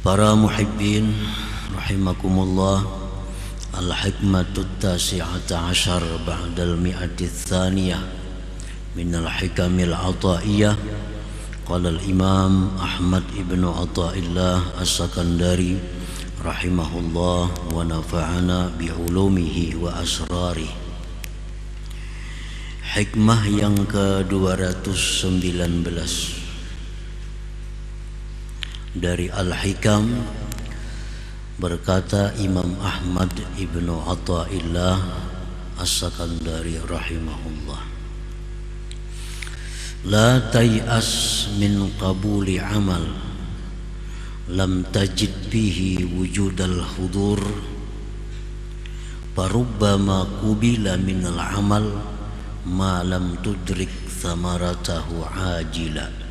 Para muhibbin rahimakumullah, al-hikmatut tasi'ata asyar ba'dal mi'ati tsaniyah minal hikamil ataiyah. Qala al-imam Ahmad ibnu Athaillah as-Sakandari rahimahullah wa nafa'ana bi'ulumihi wa asrarih. Hikmah yang ke-219 dari Al-Hikam, berkata Imam Ahmad ibnu Athaillah as-Sakandari rahimahullah, la tay'as min qabuli amal lam tajid bihi wujudal hudur farubbama qubila minal amal ma lam tudrik thamaratahu ajila.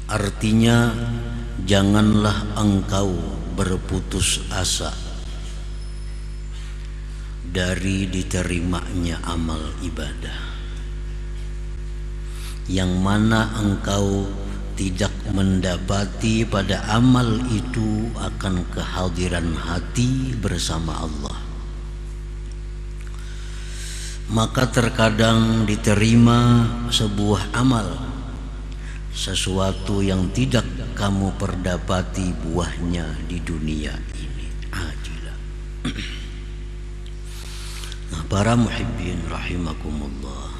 Artinya, janganlah engkau berputus asa dari diterimanya amal ibadah yang mana engkau tidak mendapati pada amal itu akan kehadiran hati bersama Allah. Maka terkadang diterima sebuah amal, sesuatu yang tidak kamu perdapati buahnya di dunia ini, ajila. Nah, para muhibbin rahimakumullah,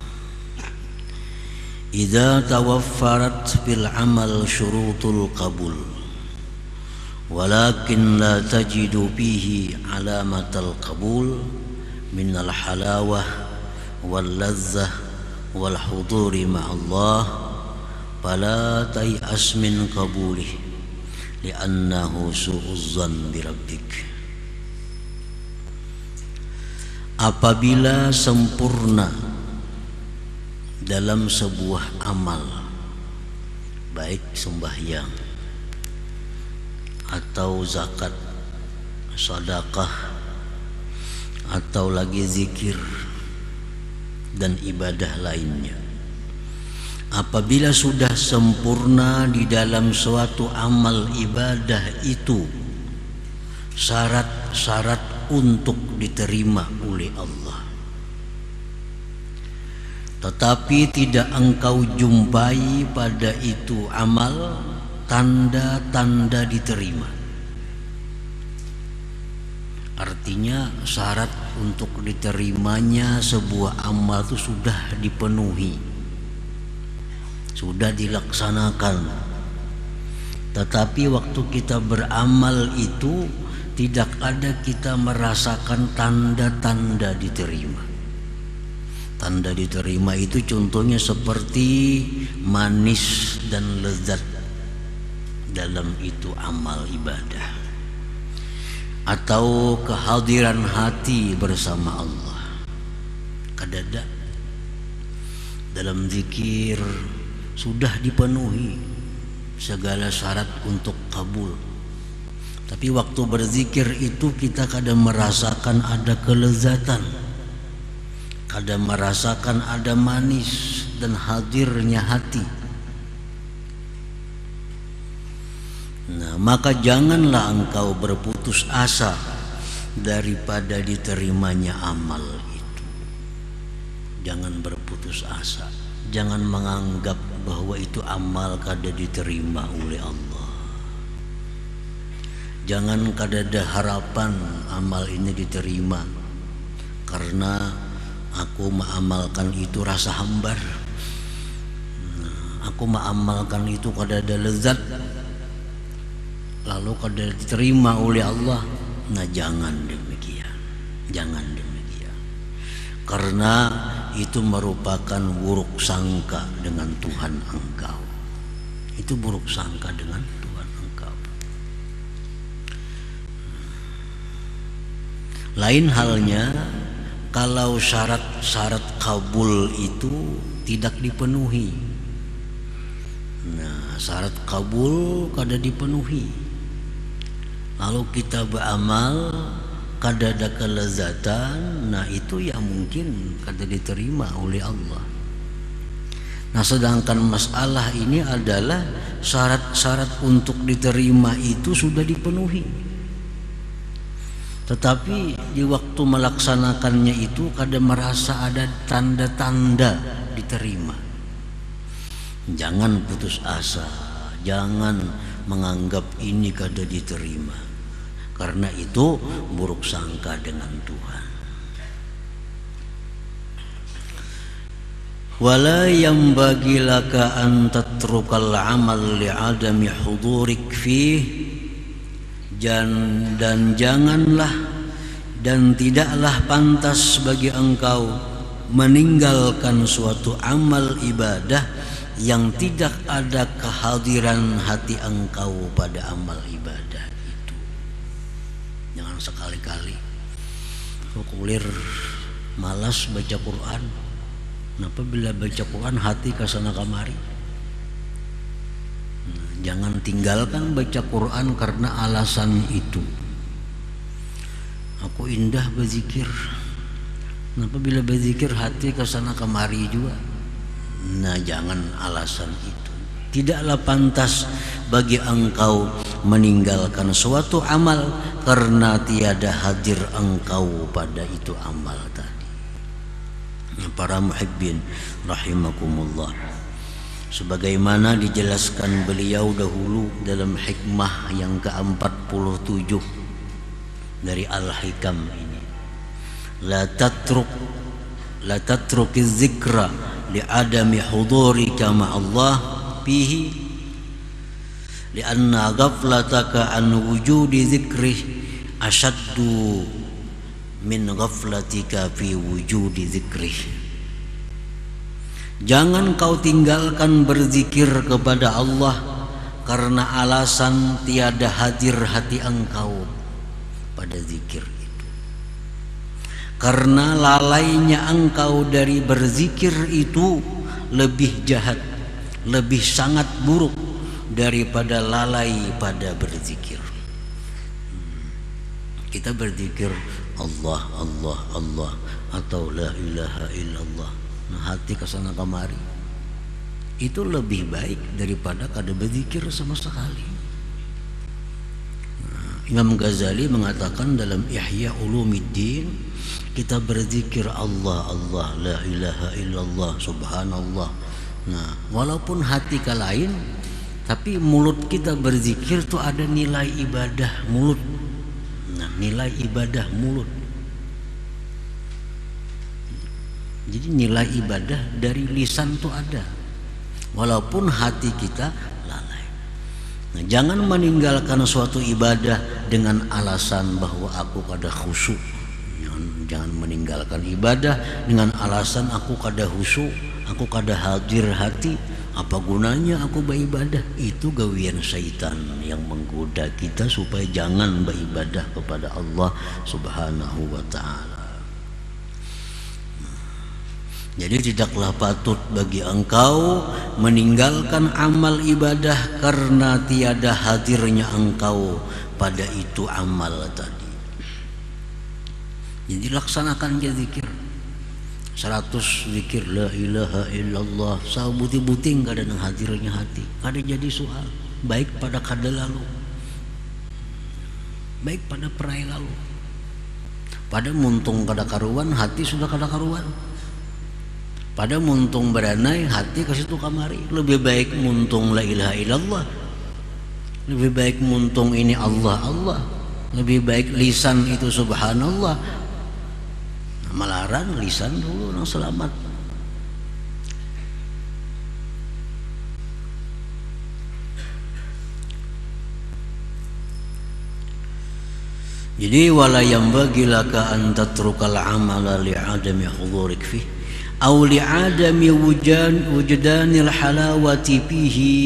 idza tawaffarat fil amal syurutul qabul walakin la tajidu fihi alamatal qabul minal halawah wal lazzah wal huduri ma'allah fala tay'as min qabulih li'annahu su'uzzan birabbik. Apabila sempurna dalam sebuah amal, baik sembahyang atau zakat, sedekah, atau lagi zikir dan ibadah lainnya, apabila sudah sempurna di dalam suatu amal ibadah itu syarat-syarat untuk diterima oleh Allah, tetapi tidak engkau jumpai pada itu amal tanda-tanda diterima. Artinya syarat untuk diterimanya sebuah amal itu sudah dipenuhi, sudah dilaksanakan, tetapi waktu kita beramal itu tidak ada kita merasakan tanda-tanda diterima. Tanda diterima itu contohnya seperti manis dan lezat dalam itu amal ibadah, atau kehadiran hati bersama Allah. Kadada dalam zikir sudah dipenuhi segala syarat untuk kabul, tapi waktu berzikir itu kita kadang merasakan ada kelezatan, kadang merasakan ada manis dan hadirnya hati. Nah, maka janganlah engkau berputus asa daripada diterimanya amal itu. Jangan berputus asa, jangan menganggap bahwa itu amal kada diterima oleh Allah. Jangan kada ada harapan amal ini diterima karena aku mengamalkan itu rasa hambar, aku mengamalkan itu kada ada lezat, lalu kada diterima oleh Allah. Nah, jangan demikian, jangan demikian, karena itu merupakan buruk sangka dengan Tuhan engkau. Itu buruk sangka dengan Tuhan engkau. Lain halnya kalau syarat-syarat kabul itu tidak dipenuhi. Nah, syarat kabul kada dipenuhi, lalu kita beramal kada ada kelezatan, nah itu yang mungkin kada diterima oleh Allah. Nah, sedangkan masalah ini adalah syarat-syarat untuk diterima itu sudah dipenuhi, tetapi di waktu melaksanakannya itu kadang merasa ada tanda-tanda diterima. Jangan putus asa, jangan menganggap ini kada diterima, karena itu buruk sangka dengan Tuhan. Wala yanbaghi laka an tatrukal amal li'adami hudurik fih, dan janganlah dan tidaklah pantas bagi engkau meninggalkan suatu amal ibadah yang tidak ada kehadiran hati engkau pada amal ibadah itu. Jangan sekali-kali kulir malas baca Quran. Kenapa bila baca Quran hati kesana kamari? Jangan tinggalkan baca Quran karena alasan itu. Aku indah berzikir. Kenapa bila berzikir hati kesana kamari juga? Nah, jangan alasan itu. Tidaklah pantas bagi engkau meninggalkan suatu amal karena tiada hadir engkau pada itu amal tadi. Para muhibbin rahimakumullah, sebagaimana dijelaskan beliau dahulu dalam hikmah yang ke-47 dari Al-Hikam ini, la tatrukiz zikra li'adami hudurika ma'allah fihi li'anna ghaflataka an wujudi zikrih ashaddu min ghaflatika fi wujudi zikrih. Jangan kau tinggalkan berzikir kepada Allah karena alasan tiada hadir hati engkau pada zikir itu. Karena lalainya engkau dari berzikir itu lebih jahat, lebih sangat buruk daripada lalai pada berzikir. Kita berzikir Allah, Allah, Allah, atau la ilaha illallah, nah hati kesana kamari, itu lebih baik daripada kada berzikir sama sekali. Imam Ghazali mengatakan dalam Ihya Ulumuddin, kita berzikir Allah, Allah, la ilaha illallah, subhanallah. Nah, walaupun hati ke lain, tapi mulut kita berzikir tuh ada nilai ibadah mulut. Nah, nilai ibadah mulut. Jadi nilai ibadah dari lisan tuh ada, walaupun hati kita lalai. Nah, jangan meninggalkan suatu ibadah dengan alasan bahwa aku kada khusyuk. Jangan meninggalkan ibadah dengan alasan aku kada khusyuk, aku kada hadir hati. Apa gunanya aku beribadah? Itu gawian syaitan yang menggoda kita supaya jangan beribadah kepada Allah Subhanahu wa ta'ala. Jadi tidaklah patut bagi engkau meninggalkan amal ibadah karena tiada hadirnya engkau pada itu amal tadi. Jadi laksanakan je zikir 100 zikir la ilaha illallah, sabuti-buting kada nang hadirnya hati, kada jadi soal, baik pada kada lalu, baik pada perai lalu, pada muntung kada karuan hati sudah kada karuan, pada muntung beranai hati ke situ kamari. Lebih baik muntung la ilaha illallah, lebih baik muntung ini Allah Allah, lebih baik lisan itu subhanallah. Malaran lisan dulu nang selamat. Jadi wala yanbaghi laka an tatrukal amala li'adami hudurik fih aw li'adami wujdanil halawati fihi,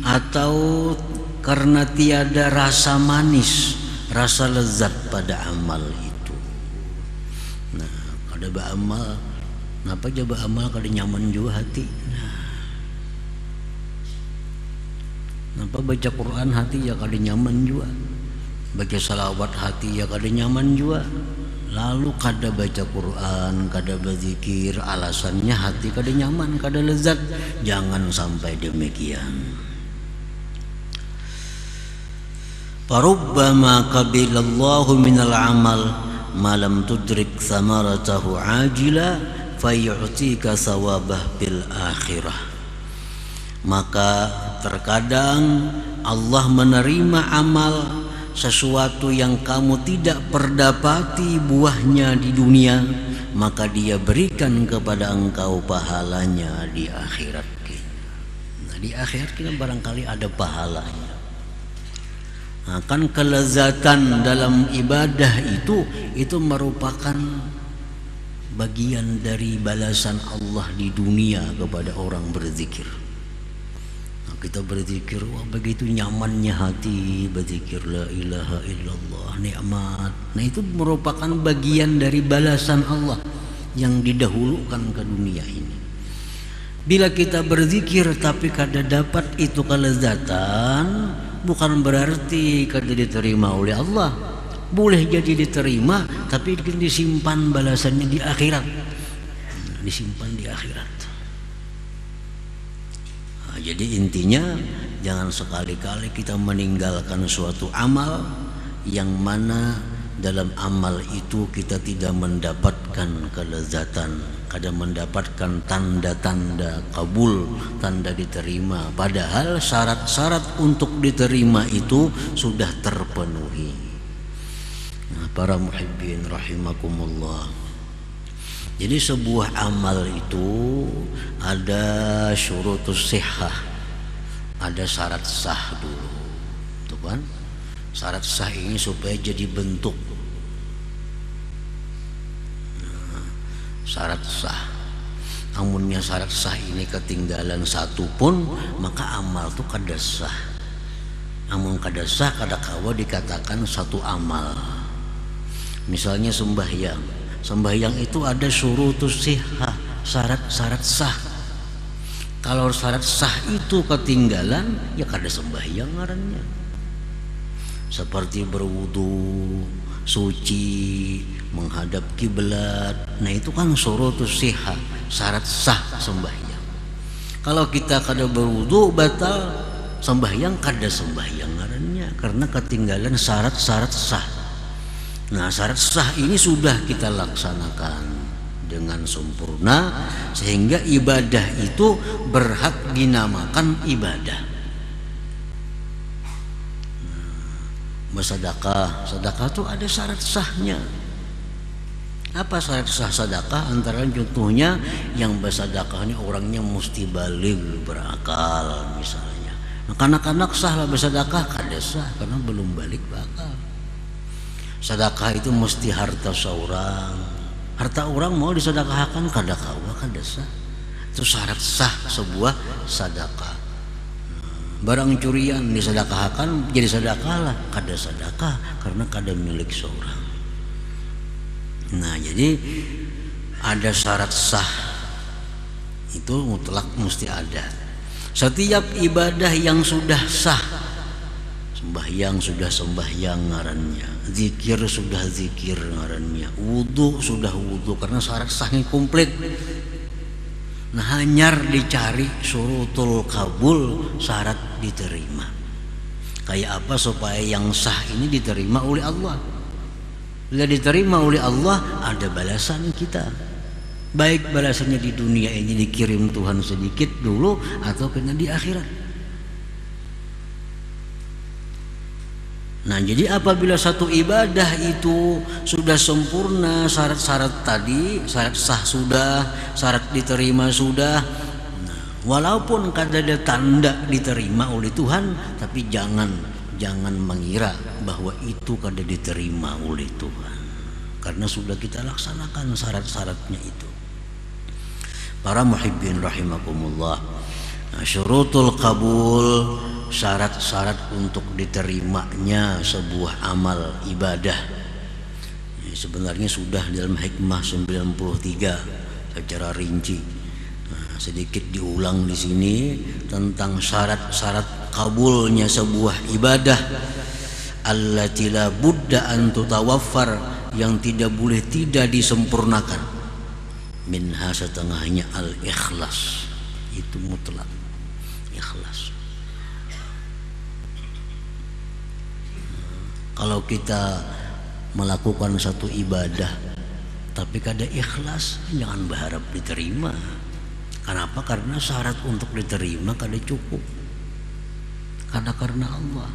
atau karena tiada rasa manis, rasa lezat pada amal itu. Ada beramal, kenapa aja beramal kada nyaman juga hati. Kenapa baca Quran hati ya kada nyaman juga, baca salawat hati ya kada nyaman juga. Lalu kada baca Quran, kada berzikir, alasannya hati kada nyaman, kada lezat. Jangan sampai demikian. Farubbama qabilallahu minal amal ma lam tudrik samaratahu ajila fayu'tika sawabah bil akhirah. Maka terkadang Allah menerima amal sesuatu yang kamu tidak perdapati buahnya di dunia, maka Dia berikan kepada engkau pahalanya di akhirat kita. Nah, di akhirat kita barangkali ada pahalanya. Nah, kan kelezatan dalam ibadah itu merupakan bagian dari balasan Allah di dunia kepada orang berzikir. Nah, kita berzikir, wah begitu nyamannya hati berzikir la ilaha illallah, nikmat. Nah, itu merupakan bagian dari balasan Allah yang didahulukan ke dunia ini. Bila kita berzikir tapi kada dapat itu kelezatan, bukan berarti kada diterima oleh Allah. Boleh jadi diterima, tapi disimpan balasannya di akhirat. Disimpan di akhirat. Nah, jadi intinya jangan sekali-kali kita meninggalkan suatu amal yang mana dalam amal itu kita tidak mendapatkan kelezatan, kada mendapatkan tanda-tanda kabul, tanda diterima, padahal syarat-syarat untuk diterima itu sudah terpenuhi. Nah, para muhibbin rahimakumullah, jadi sebuah amal itu ada syurutus sihah, ada syarat sah dulu, tuh kan? Syarat sah ini supaya jadi bentuk. Syarat sah, amunnya syarat sah ini ketinggalan satu pun, maka amal itu kada sah. Amun kada sah, kada kawa dikatakan satu amal. Misalnya sembahyang itu ada syurutus sihah, syarat-syarat sah. Kalau syarat sah itu ketinggalan, ya kada sembahyang ngarannya. Seperti berwudu, suci, menghadap kiblat. Nah, itu kan syurutus sihah, syarat sah sembahyang. Kalau kita kada berwudu, batal sembahyang, kada sembahyang ngarannya, karena ketinggalan syarat-syarat sah. Nah, syarat sah ini sudah kita laksanakan dengan sempurna sehingga ibadah itu berhak dinamakan ibadah. Bersedekah, sedekah itu ada syarat sahnya. Apa syarat sah sedekah? Antara contohnya yang bersedekah ini orangnya mesti baligh, berakal misalnya. Nah, kanak-kanak sah lah bersedekah, kada sah karena belum balik berakal. Sedekah itu mesti harta seorang, harta orang mau disedekahkan kada kawa, kada sah. Itu syarat sah sebuah sedekah. Barang curian disedekahkan jadi sedekah lah, kada sedekah karena kada milik seorang. Nah, jadi ada syarat sah itu mutlak mesti ada. Setiap ibadah yang sudah sah, sembahyang sudah sembahyang ngarannya, zikir sudah zikir ngarannya, wudu sudah wudu karena syarat sahnya komplit. Nah, hanyar dicari syurutul kabul, syarat diterima. Kayak apa supaya yang sah ini diterima oleh Allah? Bila diterima oleh Allah, ada balasan kita. Baik balasannya di dunia ini dikirim Tuhan sedikit dulu, atau kena di akhirat. Nah, jadi apabila satu ibadah itu sudah sempurna, syarat-syarat tadi, syarat sah sudah, syarat diterima sudah, nah, walaupun kada ada tanda diterima oleh Tuhan, tapi jangan mengira bahwa itu kada diterima oleh Tuhan, karena sudah kita laksanakan syarat-syaratnya itu. Para muhibbin rahimakumullah, nah, syurutul kabul, syarat-syarat untuk diterimanya sebuah amal ibadah, sebenarnya sudah dalam hikmah 93 secara rinci. Nah, sedikit diulang di sini tentang syarat-syarat kabulnya sebuah ibadah. Allati la budda an tutawaffar, yang tidak boleh tidak disempurnakan. Minha, setengahnya al-ikhlas, itu mutlak ikhlas. Kalau kita melakukan satu ibadah tapi kada ikhlas, jangan berharap diterima. Kenapa? Karena syarat untuk diterima kada cukup. Karena Allah.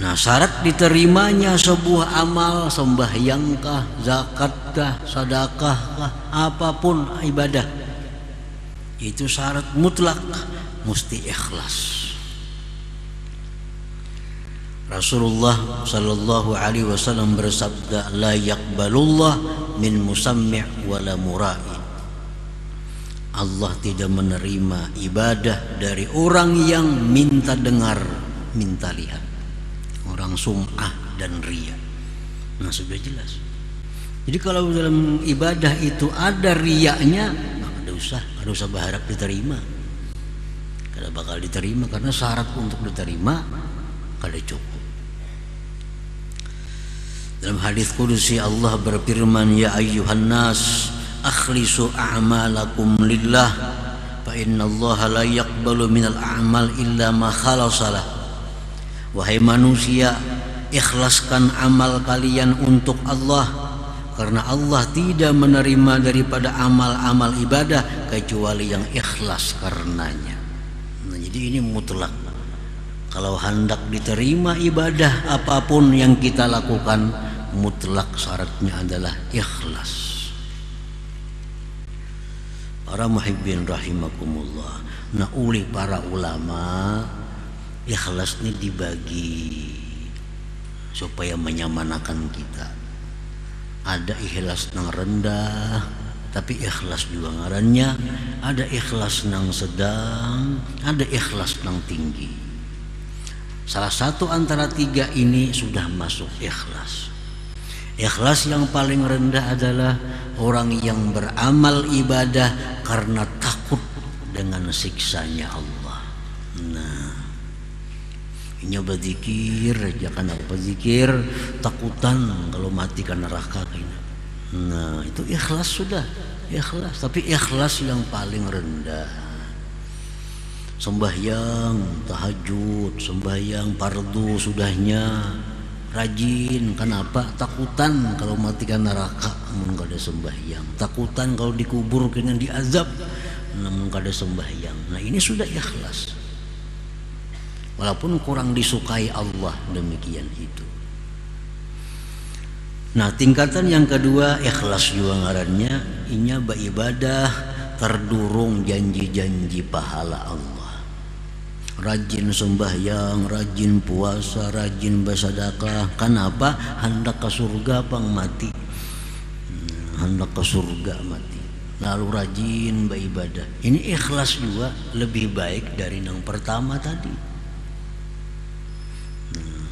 Nah, syarat diterimanya sebuah amal, sembahyangkah, zakatkah, sedekahkah, apapun ibadah, itu syarat mutlak mesti ikhlas. Rasulullah sallallahu alaihi wasallam bersabda, la yaqbalullah min musammi' wala mura'i. Allah tidak menerima ibadah dari orang yang minta dengar, minta lihat, orang sum'ah dan riya. Nah, sudah jelas. Jadi kalau dalam ibadah itu ada riyanya, kada usah berharap diterima. Kada bakal diterima karena syarat untuk diterima kada cukup. Dalam hadis qudsi Allah berfirman, ya ayyuhan nas akhlisu a'malakum lillah fa innallaha la yaqbalu minal a'mal illa ma khalasalah. Wahai manusia, ikhlaskan amal kalian untuk Allah, karena Allah tidak menerima daripada amal-amal ibadah kecuali yang ikhlas karenanya. Nah, jadi ini mutlak. Kalau hendak diterima ibadah apapun yang kita lakukan, mutlak syaratnya adalah ikhlas. Para muhibbin rahimakumullah. Nah, oleh para ulama, ikhlas ini dibagi supaya menyamanakan kita. Ada ikhlas nang rendah tapi ikhlas juga ngarannya, ada ikhlas nang sedang, ada ikhlas nang tinggi. Salah satu antara tiga ini sudah masuk ikhlas. Ikhlas yang paling rendah adalah orang yang beramal ibadah karena takut dengan siksanya Allah. Nah, ini berzikir aja, kan apa zikir takutan kalau mati ke neraka ini. Nah, itu ikhlas sudah, ikhlas. Tapi ikhlas yang paling rendah. Sembahyang tahajud, sembahyang fardu sudahnya rajin. Kenapa? Takutan kalau mati ke neraka namun kada sembahyang, takutan kalau dikubur dengan diazab namun kada sembahyang. Nah, ini sudah ikhlas walaupun kurang disukai Allah, demikian itu. Nah, tingkatan yang kedua ikhlas juga ngarannya inya beribadah terdurung janji-janji pahala Allah. Rajin sembahyang, rajin puasa, rajin bersedekah. Kenapa? Hendak ke surga pang mati. Hendak ke surga mati. Lalu rajin beribadah. Ini ikhlas juga lebih baik dari yang pertama tadi.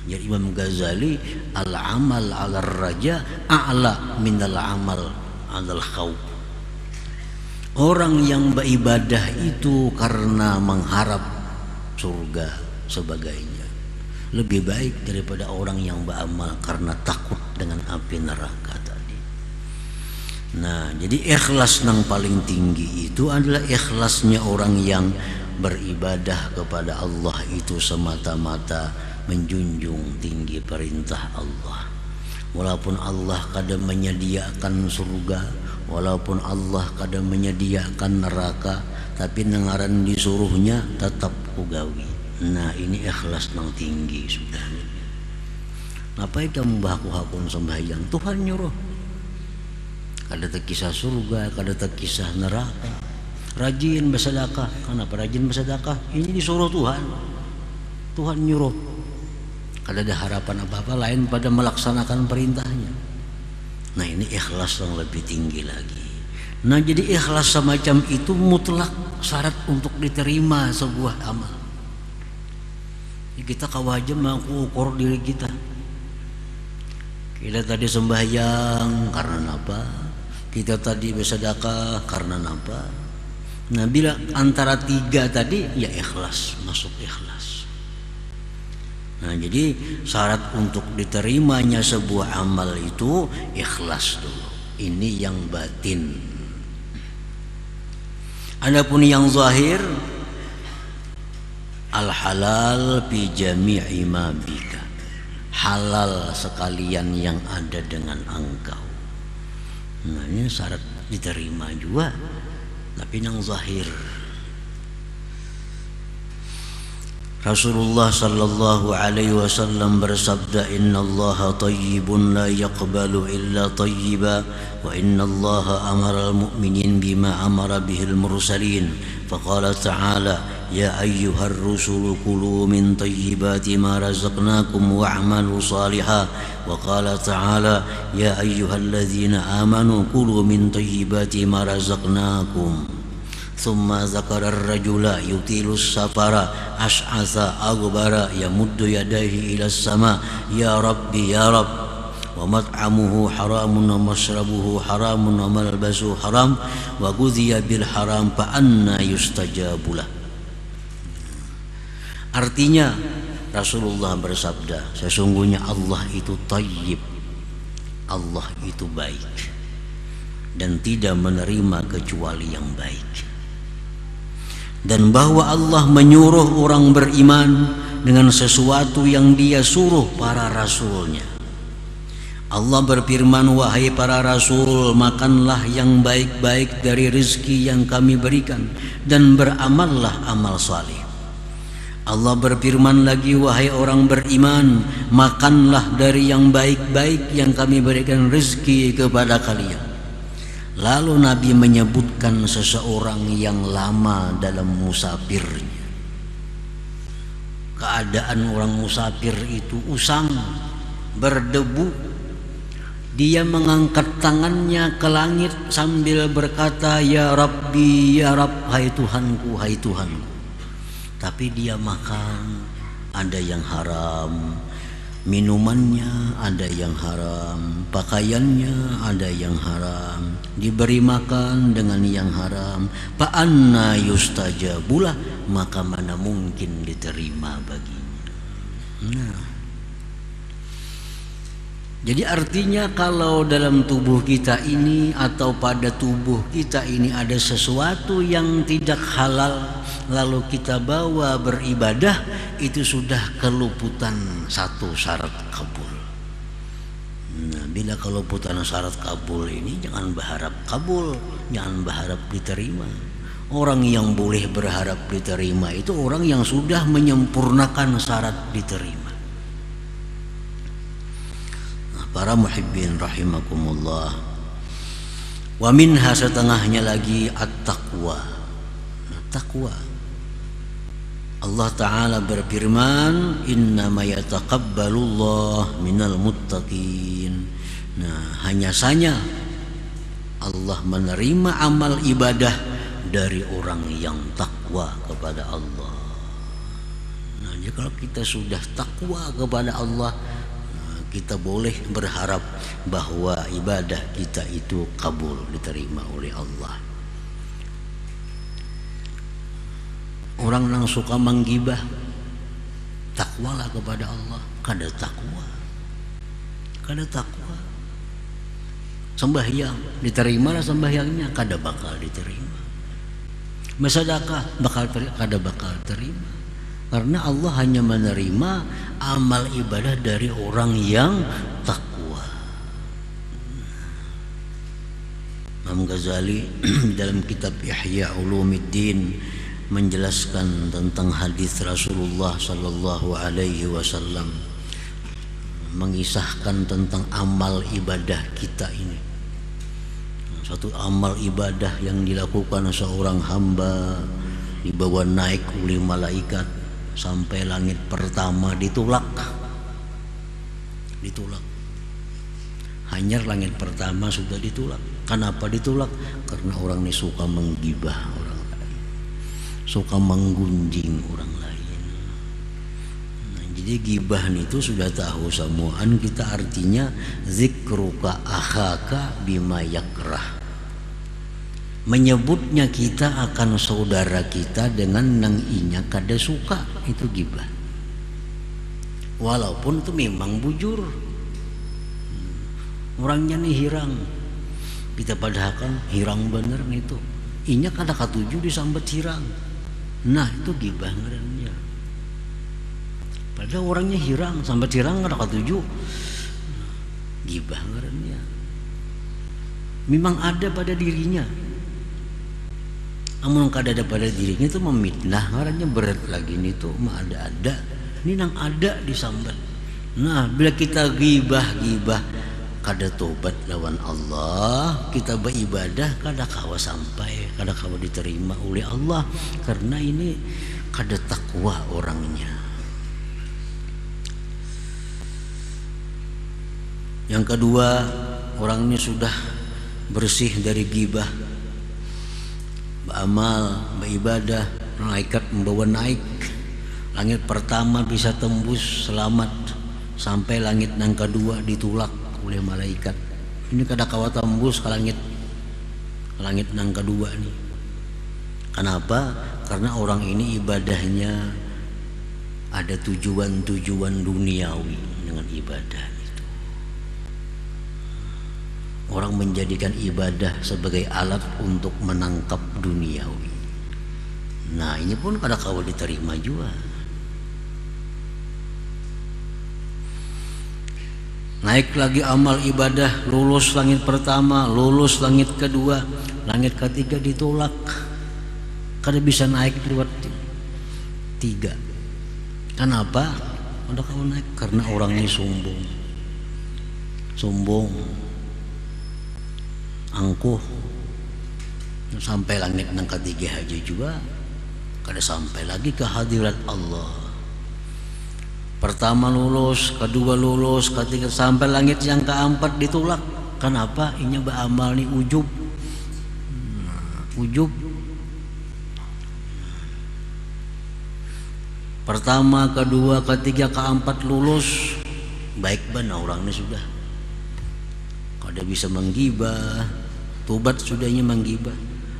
Jadi Imam Ghazali, al-amal 'ala raja a'la minal amal 'alal khauf. Orang yang beribadah itu karena mengharap surga sebagainya lebih baik daripada orang yang beramal karena takut dengan api neraka tadi. Nah, jadi ikhlas yang paling tinggi itu adalah ikhlasnya orang yang beribadah kepada Allah itu semata-mata menjunjung tinggi perintah Allah. Walaupun Allah kadang menyediakan surga, walaupun Allah kadang menyediakan neraka, tapi nengaran disuruhnya tetap kugawi. Nah, ini ikhlas nang tinggi sudah. Ngapain kamu baku-hakun sembahyang? Tuhan nyuruh. Kada terkisah surga, kada terkisah neraka. Rajin bersedekah. Kenapa rajin bersedekah? Ini disuruh Tuhan. Tuhan nyuruh. Kada ada harapan apa-apa lain pada melaksanakan perintahnya. Nah, ini ikhlas yang lebih tinggi lagi. Nah, jadi ikhlas semacam itu mutlak syarat untuk diterima sebuah amal. Kita kawajib mengukur diri kita. Kita tadi sembahyang karena apa? Kita tadi bersedekah karena apa? Nah, bila antara tiga tadi, ya ikhlas, masuk ikhlas. Nah, jadi syarat untuk diterimanya sebuah amal itu ikhlas dulu. Ini yang batin. Adapun yang zahir, al halal fi jami'i ma bika. halal sekalian yang ada dengan engkau. Nah, ini syarat diterima juga, tapi nang zahir. Rasulullah sallallahu alaihi wasallam bersabda, innallaha tayyibun la yaqbalu illa tayyiba wa innallaha amara al-mu'minin bima amara bihil mursalin. Faqala ta'ala, ya ayyuhar rusulu kulu min tayyibati ma razaqnakum wa'malu salihan. Wa qala ta'ala, ya ayyuhalladzina amanu kulu min tayyibati ma razaqnakum. ثم ذكر الرجل يطيل السفر أشعث أغبر يمد يديه إلى السماء يا ربي يا رب ومطعمه حرام ومشربه حرام وملبسه حرام وغذي بالحرام فأنى يستجاب له. Artinya Rasulullah bersabda, sesungguhnya Allah itu thayyib, Allah itu baik dan tidak menerima kecuali yang baik. Dan bahwa Allah menyuruh orang beriman dengan sesuatu yang Dia suruh para rasulnya. Allah berfirman, wahai para rasul, makanlah yang baik-baik dari rezeki yang kami berikan dan beramallah amal saleh. Allah berfirman lagi, wahai orang beriman, makanlah dari yang baik-baik yang kami berikan rezeki kepada kalian. Lalu Nabi menyebutkan seseorang yang lama dalam musafirnya. Keadaan orang musafir itu usang, berdebu. Dia mengangkat tangannya ke langit sambil berkata, ya Rabbi, ya Rabb, hai Tuhanku, hai Tuhanku. Tapi dia makan, ada yang haram, minumannya ada yang haram, pakaiannya ada yang haram, diberi makan dengan yang haram. Fa anna yustajabulah, maka mana mungkin diterima baginya. Nah, jadi artinya kalau dalam tubuh kita ini atau pada tubuh kita ini ada sesuatu yang tidak halal, lalu kita bawa beribadah, itu sudah keluputan satu syarat kabul. Nah, bila keluputan syarat kabul ini, jangan berharap kabul, jangan berharap diterima. Orang yang boleh berharap diterima itu orang yang sudah menyempurnakan syarat diterima. Nah, para muhibbin rahimakumullah, wa minha, setengahnya lagi at-taqwa. Taqwa, Allah Ta'ala berfirman, innama yataqabbalullah minal muttaqin. Nah, hanya saja Allah menerima amal ibadah dari orang yang takwa kepada Allah. Nah, jadi kalau kita sudah takwa kepada Allah, kita boleh berharap bahwa ibadah kita itu kabul, diterima oleh Allah. Orang yang suka menggibah, takwalah kepada Allah, kada takwa, kada takwa. Sembahyang, diterima lah sembahyangnya, kada bakal diterima. Bersedekah, kada bakal terima, karena Allah hanya menerima amal ibadah dari orang yang takwa. Imam Ghazali dalam kitab Ihya Ulumuddin menjelaskan tentang hadis Rasulullah sallallahu alaihi wasallam, mengisahkan tentang amal ibadah kita ini. Satu amal ibadah yang dilakukan seorang hamba dibawa naik oleh malaikat sampai langit pertama, ditolak. Hanyar langit pertama sudah ditolak. Kenapa ditolak? Karena orang ini suka menggibah orang lain, suka menggunjing orang lain. Nah, jadi gibah itu sudah tahu semuaan kita, artinya zikruka akhaka bima yakrah, menyebutnya kita akan saudara kita dengan nang inya kada suka, itu gibah. Walaupun itu memang bujur, orangnya nih hirang, kita padahal hirang bener itu, inya kada katuju disambet hirang. Nah, itu gibah ngarannya. Ada orangnya hirang sampai tirang ada ketujuh gibah ngarannya. Memang ada pada dirinya. Amun kada ada pada dirinya itu memitnah ngarannya berat lagi nih tuh mah ada. Ini nang ada disambat. Nah, bila kita gibah kada tobat lawan Allah, kita beribadah kada kawa sampai, kada kawa diterima oleh Allah karena ini kada takwa orangnya. Yang kedua, orang ini sudah bersih dari gibah, beramal, beribadah, malaikat membawa naik. Langit pertama bisa tembus selamat sampai langit yang kedua ditulak oleh malaikat. Ini kada kawa tembus ke langit yang kedua nih. Kenapa? Karena orang ini ibadahnya ada tujuan duniawi dengan ibadah itu. Orang menjadikan ibadah sebagai alat untuk menangkap duniawi. Nah, ini pun kada kawa diterima juga. Naik lagi amal ibadah, lulus langit pertama, lulus langit kedua, langit ketiga ditolak. Kada bisa naik lewat tiga. Kenapa? Kada kawa naik karena orang ini sombong, angkuh. Sampai langit yang ketiga aja juga kada sampai lagi ke hadirat Allah. Pertama lulus, kedua lulus, ketiga sampai langit yang keempat ditolak. Kenapa? Ini beramal nih ujub. Ujub. Pertama, kedua, ketiga, keempat lulus, baik benar orang ini sudah. Kada bisa menggibah, tobat sudahnya menggibah.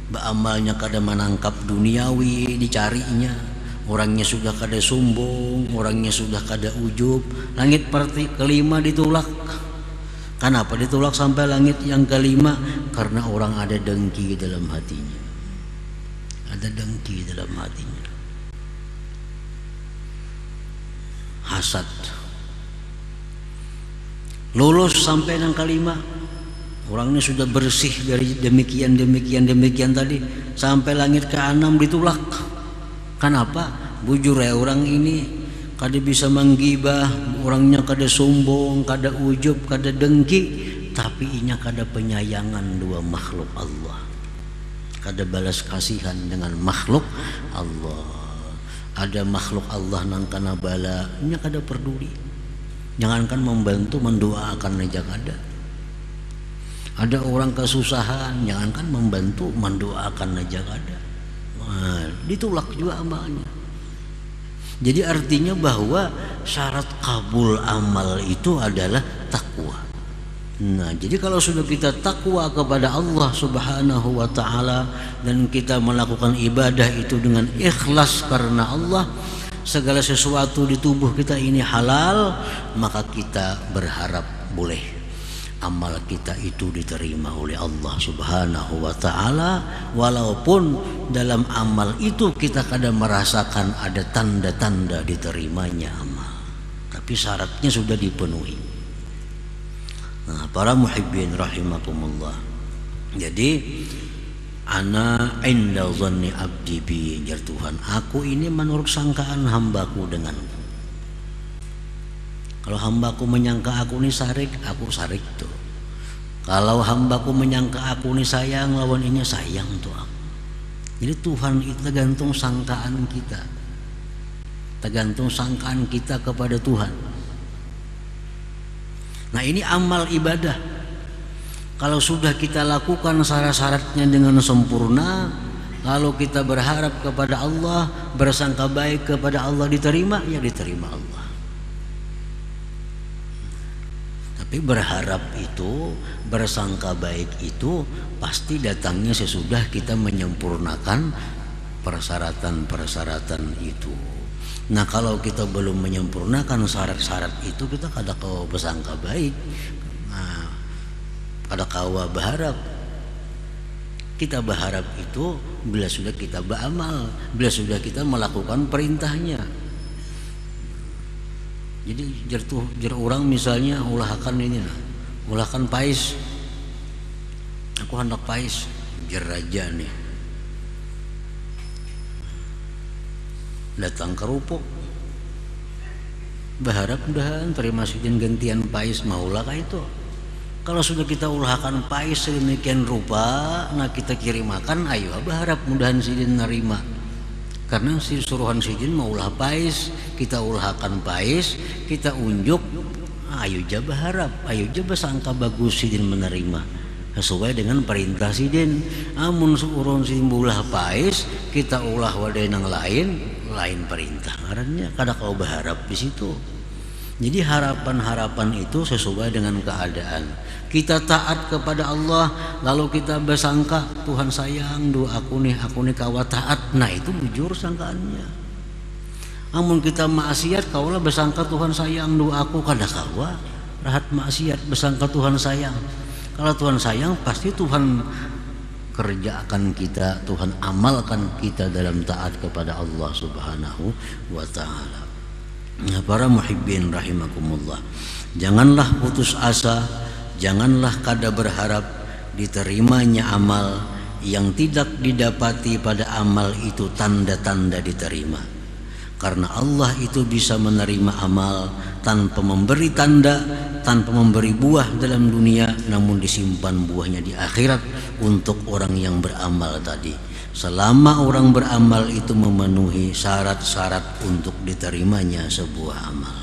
Beramalnya kada menangkap duniawi dicarinya. Orangnya sudah kada sombong, orangnya sudah kada ujub. Langit kelima ditolak. Kenapa ditolak sampai langit yang kelima? Karena orang ada dengki dalam hatinya. Ada dengki dalam hatinya. Hasad. Lulus sampai yang kelima. Orangnya sudah bersih dari demikian tadi. Sampai langit ke-6 ditolak. Kenapa? Bujur ya orang ini kada bisa menggibah, orangnya kada sombong, kada ujub, kada dengki, tapi inya kada penyayangan dua makhluk Allah. Kada balas kasihan dengan makhluk Allah. Ada makhluk Allah nang kana bala, inya kada peduli. Jangankan membantu, mendoakan aja kada. Ada orang kesusahan, jangankan membantu, mendoakan aja kada. Nah, ditolak juga amalnya. Jadi artinya bahwa syarat kabul amal itu adalah takwa. Nah, jadi kalau sudah kita takwa kepada Allah Subhanahu wa taala dan kita melakukan ibadah itu dengan ikhlas karena Allah, segala sesuatu di tubuh kita ini halal, maka kita berharap boleh amal kita itu diterima oleh Allah Subhanahu wa taala, walaupun dalam amal itu kita kadang merasakan ada tanda-tanda diterimanya amal, tapi syaratnya sudah dipenuhi. Nah, para muhibbin rahimakumullah. Jadi ana inda dhanni abdi bi, jar Tuhan, aku ini menurut sangkaan hambaku denganku. Kalau hambaku menyangka aku ini sarik, aku sarik tuh. Kalau hambaku menyangka aku ini sayang, lawan ini sayang tuh aku. Jadi Tuhan itu tergantung sangkaan kita. Tergantung sangkaan kita kepada Tuhan. Nah, ini amal ibadah. Kalau sudah kita lakukan syarat-syaratnya dengan sempurna, lalu kita berharap kepada Allah, bersangka baik kepada Allah, diterima, ya diterima Allah. Tapi berharap itu, bersangka baik itu pasti datangnya sesudah kita menyempurnakan persyaratan-persyaratan itu. Nah, kalau kita belum menyempurnakan syarat-syarat itu, kita kada kawa bersangka baik. Nah, kada kawa berharap. Kita berharap itu bila sudah kita beramal, bila sudah kita melakukan perintahnya. Jadi jar orang misalnya ulahkan ini nah, ulahkan pais, aku hendak pais, jar raja nih datang ke rupo, berharap mudahan terima sidin gantian pais, maulah kah itu. Kalau sudah kita ulahkan pais sedemikian rupa, nah kita kirimakan, ayo berharap mudahan sidin nerima. Karena si suruhan sidin mau ulah pais, kita ulahkan pais, kita unjuk, ayo ja berharap, ayo ja bersangka bagus sidin menerima sesuai dengan perintah sidin. Amun suruhan sidin ulah pais, kita ulah wadah yang lain perintah. Ngarannya kada kau berharap di situ. Jadi harapan-harapan itu sesuai dengan keadaan. Kita taat kepada Allah, lalu kita bersangka Tuhan sayang doa aku nih kawa taat. Nah itu bujur sangkaannya. Amun kita maksiat kaulah bersangka Tuhan sayang doa aku kada kawa. Rahat maksiat bersangka Tuhan sayang. Kalau Tuhan sayang pasti Tuhan kerjakan kita, Tuhan amalkan kita dalam taat kepada Allah Subhanahu wa ta'ala. Para muhibbin rahimakumullah, janganlah putus asa, janganlah kada berharap diterimanya amal yang tidak didapati pada amal itu tanda-tanda diterima. Karena Allah itu bisa menerima amal tanpa memberi tanda, tanpa memberi buah dalam dunia, namun disimpan buahnya di akhirat untuk orang yang beramal tadi. Selama orang beramal itu memenuhi syarat-syarat untuk diterimanya sebuah amal.